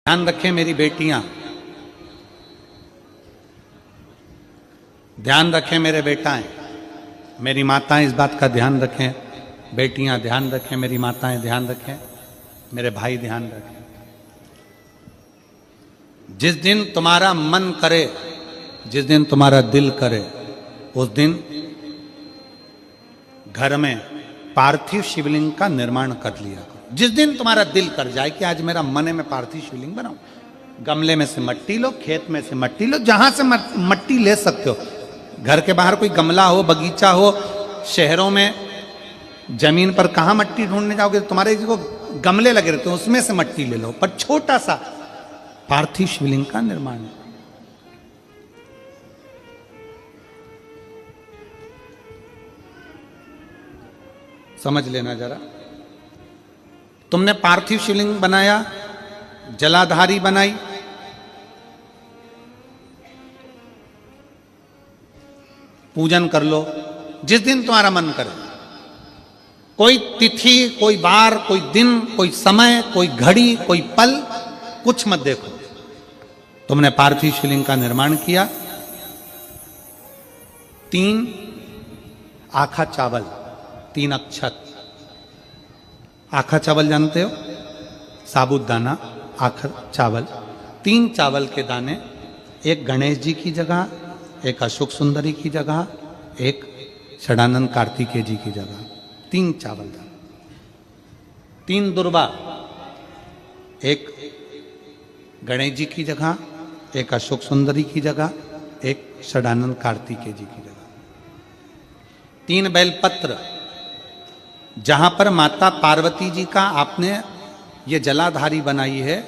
ध्यान रखें मेरी बेटियां, ध्यान रखें मेरे बेटाएं, मेरी माताएं इस बात का ध्यान रखें, बेटियां ध्यान रखें, मेरी माताएं ध्यान रखें, मेरे भाई ध्यान रखें। जिस दिन तुम्हारा मन करे, जिस दिन तुम्हारा दिल करे, उस दिन घर में पार्थिव शिवलिंग का निर्माण कर लिया करो। जिस दिन तुम्हारा दिल कर जाए कि आज मेरा मन है मैं पार्थिव शिवलिंग बनाऊं, गमले में से मट्टी लो, खेत में से मट्टी लो, जहां से मट्टी ले सकते हो। घर के बाहर कोई गमला हो, बगीचा हो, शहरों में जमीन पर कहां मट्टी ढूंढने जाओगे? तुम्हारे को गमले लगे रहते हैं, उसमें से मट्टी ले लो, पर छोटा सा पार्थिव शिवलिंग का निर्माण। समझ लेना जरा, तुमने पार्थिव शिवलिंग बनाया, जलाधारी बनाई, पूजन कर लो जिस दिन तुम्हारा मन करे। कोई तिथि, कोई बार, कोई दिन, कोई समय, कोई घड़ी, कोई पल कुछ मत देखो। तुमने पार्थिव शिवलिंग का निर्माण किया। 3 आखा चावल, 3 अक्षत। आखा चावल जानते हो? साबुदाना, आखा चावल। 3 चावल के दाने, एक गणेश जी की जगह, एक अशोक सुंदरी की जगह, एक षडानंद कार्तिकेय जी की जगह। 3 चावल दाने। 3 दुर्वा, एक गणेश जी की जगह, एक अशोक सुंदरी की जगह, एक षडानंद कार्तिकेय जी की जगह। 3 बेलपत्र, जहां पर माता पार्वती जी का आपने ये जलाधारी बनाई है,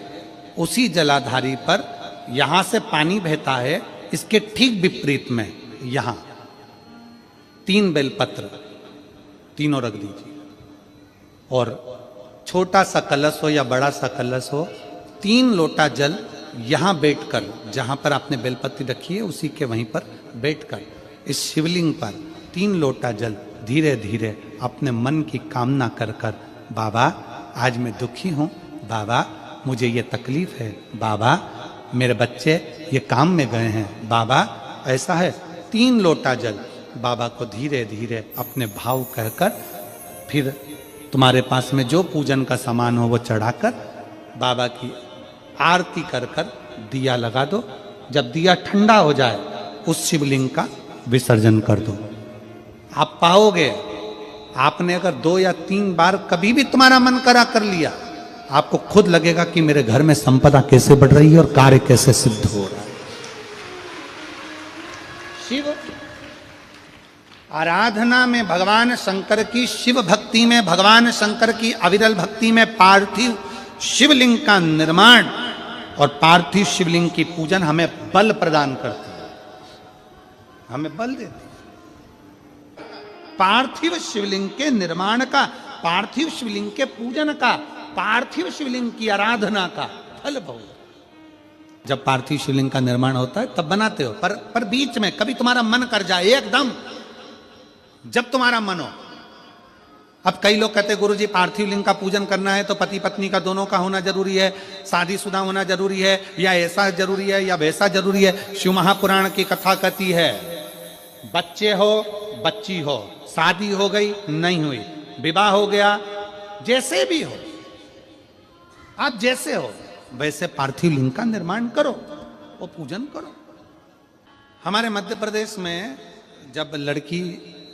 उसी जलाधारी पर यहां से पानी बहता है, इसके ठीक विपरीत में यहां 3 बेलपत्र, तीनों रख दीजिए। और छोटा सा कलश हो या बड़ा सा कलश हो, 3 लोटा जल यहां बैठकर, जहां पर आपने बेलपत्ती रखी है उसी के वहीं पर बैठकर इस शिवलिंग पर 3 लोटा जल धीरे धीरे अपने मन की कामना कर कर, बाबा आज मैं दुखी हूं, बाबा मुझे ये तकलीफ है, बाबा मेरे बच्चे ये काम में गए हैं, बाबा ऐसा है। 3 लोटा जल बाबा को धीरे धीरे अपने भाव कहकर, फिर तुम्हारे पास में जो पूजन का सामान हो वो चढ़ाकर बाबा की आरती कर कर दिया लगा दो। जब दिया ठंडा हो जाए उस शिवलिंग का विसर्जन कर दो। आप पाओगे, आपने अगर 2 या 3 बार कभी भी तुम्हारा मन करा कर लिया, आपको खुद लगेगा कि मेरे घर में संपदा कैसे बढ़ रही है और कार्य कैसे सिद्ध हो रहा है। शिव आराधना में भगवान शंकर की, शिव भक्ति में भगवान शंकर की अविरल भक्ति में पार्थिव शिवलिंग का निर्माण और पार्थिव शिवलिंग की पूजन हमें बल प्रदान करती है, हमें बल देती है। पार्थिव शिवलिंग के निर्माण का, पार्थिव शिवलिंग के पूजन का, पार्थिव शिवलिंग की आराधना का फल बहुत। जब पार्थिव शिवलिंग का निर्माण होता है तब बनाते हो, पर बीच में कभी तुम्हारा मन कर जाए, एकदम जब तुम्हारा मन हो। अब कई लोग कहते हैं गुरुजी पार्थिव लिंग का पूजन करना है तो पति पत्नी का दोनों का होना जरूरी है, शादीशुदा होना जरूरी है, या ऐसा जरूरी है या वैसा जरूरी है। शिव महापुराण की कथा कहती है, बच्चे हो बच्ची हो, शादी हो गई नहीं हुई, विवाह हो गया, जैसे भी हो, आप जैसे हो वैसे पार्थिव लिंग का निर्माण करो, वो पूजन करो। हमारे मध्य प्रदेश में जब लड़की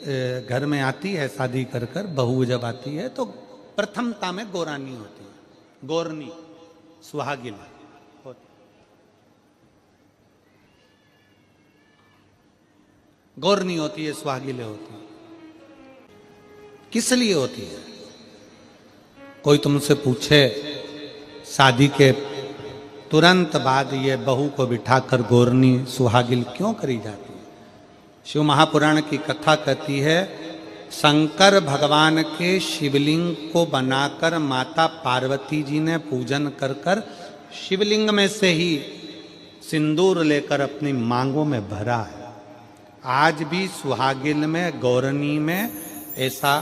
घर में आती है शादी कर कर, बहू जब आती है तो प्रथमता में गोरानी होती है, गोरनी, सुहागिन होती। गोरनी होती है, सुहागिले होती है। किस लिए होती है? कोई तुमसे पूछे शादी के तुरंत बाद ये बहू को बिठाकर गोरनी सुहागिल क्यों करी जाती है? शिव महापुराण की कथा कहती है, शंकर भगवान के शिवलिंग को बनाकर माता पार्वती जी ने पूजन कर कर शिवलिंग में से ही सिंदूर लेकर अपनी मांगों में भरा है। आज भी सुहागिन में, गौरनी में ऐसा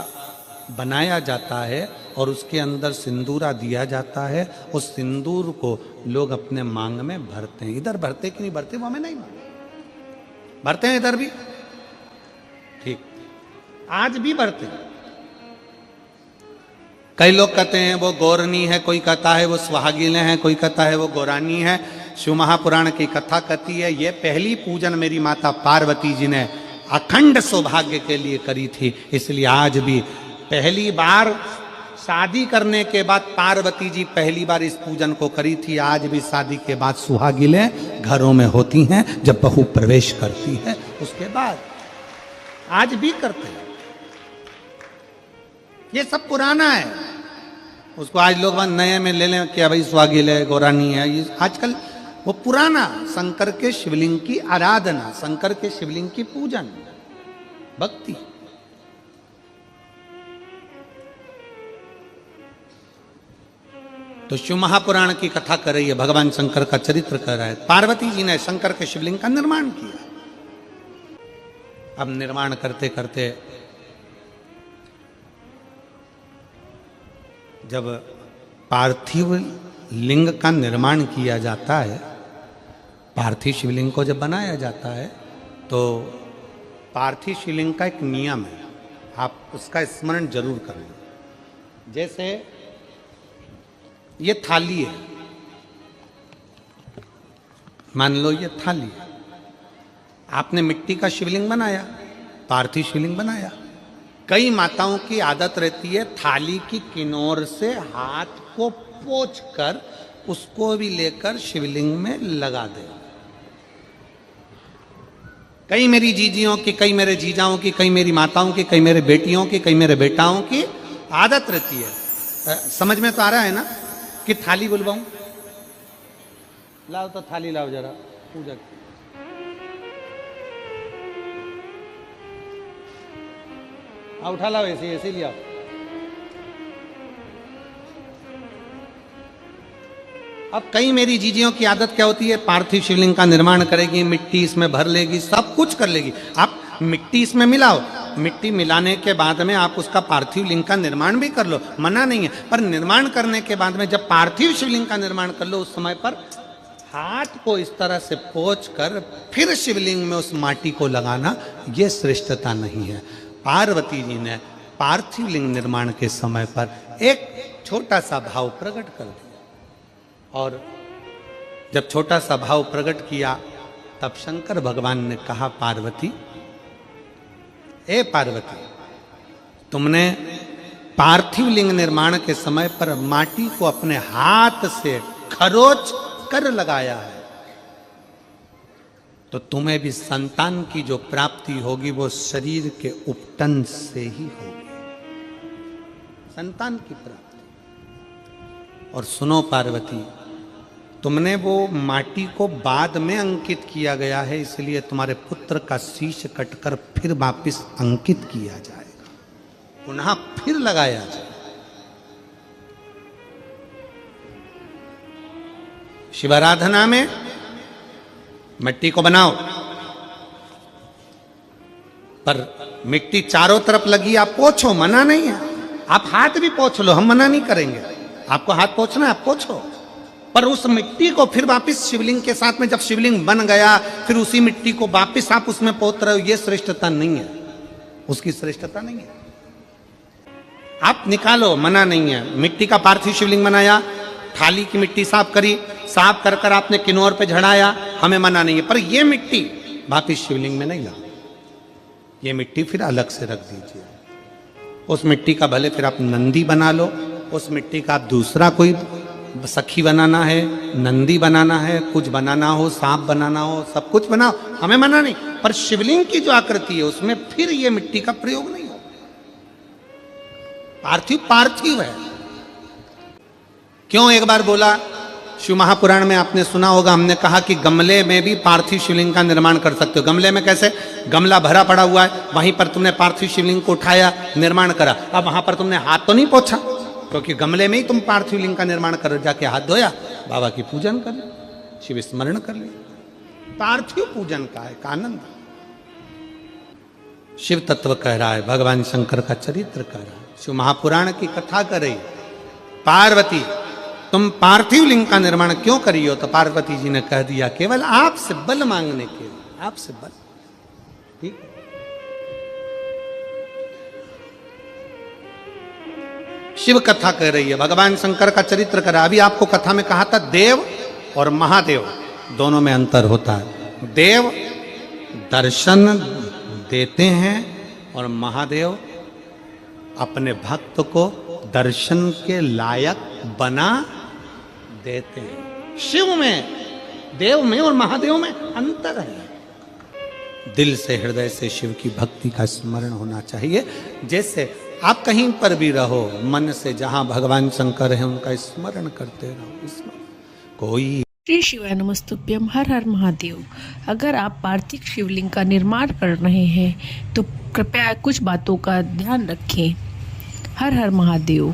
बनाया जाता है और उसके अंदर सिंदूरा दिया जाता है। उस सिंदूर को लोग अपने मांग में भरते हैं। इधर भरते कि नहीं भरते वो हमें नहीं मालूम, भरते हैं इधर भी, ठीक, आज भी भरते हैं। कई लोग कहते हैं वो गौरनी है, कोई कहता है वो सुहागिन है, कोई कहता है वो गौरानी है। शिव महापुराण की कथा कहती है ये पहली पूजन मेरी माता पार्वती जी ने अखंड सौभाग्य के लिए करी थी, इसलिए आज भी पहली बार शादी करने के बाद पार्वती जी पहली बार इस पूजन को करी थी। आज भी शादी के बाद सुहागिनें घरों में होती हैं, जब बहू प्रवेश करती है उसके बाद आज भी करते हैं। ये सब पुराना है, उसको आज लोग नए में ले लें कि भाई सुहागिन है, गौरानी है। ये आजकल वो पुराना शंकर के शिवलिंग की आराधना, शंकर के शिवलिंग की पूजन, भक्ति। तो शिव महापुराण की कथा कर रही है, भगवान शंकर का चरित्र कर रहा है। पार्वती जी ने शंकर के शिवलिंग का निर्माण किया। अब निर्माण करते करते जब पार्थिव लिंग का निर्माण किया जाता है, पार्थिव शिवलिंग को जब बनाया जाता है तो पार्थिव शिवलिंग का एक नियम है, आप उसका स्मरण जरूर करें। जैसे ये थाली है, मान लो ये थाली है, आपने मिट्टी का शिवलिंग बनाया, पार्थिव शिवलिंग बनाया। कई माताओं की आदत रहती है थाली की किनार से हाथ को पोंछकर उसको भी लेकर शिवलिंग में लगा दे। कई मेरी जीजियों की, कई मेरे जीजाओं की, कई मेरी माताओं की, कई मेरे बेटियों की, कई मेरे बेटाओं की आदत रहती है। समझ में तो आ रहा है ना कि थाली बुलवाऊं? लाओ तो थाली लाओ जरा, पूजा की। उठा लाओ, ऐसे ऐसे लिया। अब कई मेरी जीजियों की आदत क्या होती है, पार्थिव शिवलिंग का निर्माण करेगी, मिट्टी इसमें भर लेगी, सब कुछ कर लेगी। आप मिट्टी इसमें मिलाओ, मिट्टी मिलाने के बाद में आप उसका पार्थिव लिंग का निर्माण भी कर लो, मना नहीं है। पर निर्माण करने के बाद में जब पार्थिव शिवलिंग का निर्माण कर लो, उस समय पर हाथ को इस तरह से पोंछ कर फिर शिवलिंग में उस माटी को लगाना, ये श्रेष्ठता नहीं है। पार्वती जी ने पार्थिव लिंग निर्माण के समय पर एक छोटा सा भाव प्रकट कर दिया, और जब छोटा सा भाव प्रकट किया तब शंकर भगवान ने कहा, पार्वती, ए पार्वती, तुमने पार्थिव लिंग निर्माण के समय पर माटी को अपने हाथ से खरोच कर लगाया है, तो तुम्हें भी संतान की जो प्राप्ति होगी वो शरीर के उपटन से ही होगी, संतान की प्राप्ति। और सुनो पार्वती, तुमने वो माटी को बाद में अंकित किया गया है, इसलिए तुम्हारे पुत्र का शीश कटकर फिर वापिस अंकित किया जाएगा, पुनः फिर लगाया जाएगा। शिवाराधना में मिट्टी को बनाओ, पर मिट्टी चारों तरफ लगी, आप पोंछो, मना नहीं है। आप हाथ भी पोंछ लो, हम मना नहीं करेंगे। आपको हाथ पोंछना है, आप पोंछो, पर उस मिट्टी को फिर वापस शिवलिंग के साथ में, जब शिवलिंग बन गया फिर उसी मिट्टी को वापस आप उसमें पोत रहे हो, ये श्रेष्ठता नहीं है, उसकी श्रेष्ठता नहीं है। आप निकालो, मना नहीं है। मिट्टी का पार्थिव शिवलिंग बनाया, थाली की मिट्टी साफ करी, साफ कर कर आपने किन्नौर पे झड़ाया, हमें मना नहीं है। पर ये मिट्टी वापिस शिवलिंग में नहीं लगा, ये मिट्टी फिर अलग से रख दीजिए। उस मिट्टी का भले फिर आप नंदी बना लो, उस मिट्टी का आप दूसरा कोई सखी बनाना है, नंदी बनाना है, कुछ बनाना हो, सांप बनाना हो, सब कुछ बनाओ, हमें मना नहीं। पर शिवलिंग की जो आकृति है उसमें फिर ये मिट्टी का प्रयोग नहीं हो। पार्थिव पार्थिव है। क्यों एक बार बोला, शिव महापुराण में आपने सुना होगा, हमने कहा कि गमले में भी पार्थिव शिवलिंग का निर्माण कर सकते हो। गमले में कैसे? गमला भरा पड़ा हुआ है, वहीं पर तुमने पार्थिव शिवलिंग को उठाया, निर्माण करा। अब वहां पर तुमने हाथ तो नहीं पोंछा, क्योंकि गमले में ही तुम पार्थिव लिंग का निर्माण कर, जाके हाथ धोया, बाबा की पूजन कर, शिव स्मरण कर लिया। पार्थिव पूजन का एक आनंद शिव तत्व कह रहा है, भगवान शंकर का चरित्र कह रहा है, शिव महापुराण की कथा कर रही है। पार्वती तुम पार्थिव लिंग का निर्माण क्यों करी हो? तो पार्वती जी ने कह दिया केवल आपसे बल मांगने के लिए, आपसे बल। ठीक, शिव कथा कह रही है, भगवान शंकर का चरित्र करा। अभी आपको कथा में कहा था देव और महादेव दोनों में अंतर होता है। देव दर्शन देते हैं और महादेव अपने भक्त को दर्शन के लायक बना देते हैं। शिव में, देव में और महादेव में अंतर है। दिल से, हृदय से शिव की भक्ति का स्मरण होना चाहिए। जैसे आप कहीं पर भी रहो, मन से जहां भगवान शंकर है उनका स्मरण करते रहो। कोई श्री शिवाय नमस्तुभ्यम, हर हर महादेव। अगर आप पार्थिव शिवलिंग का निर्माण कर रहे हैं तो कृपया कुछ बातों का ध्यान रखें। हर हर महादेव।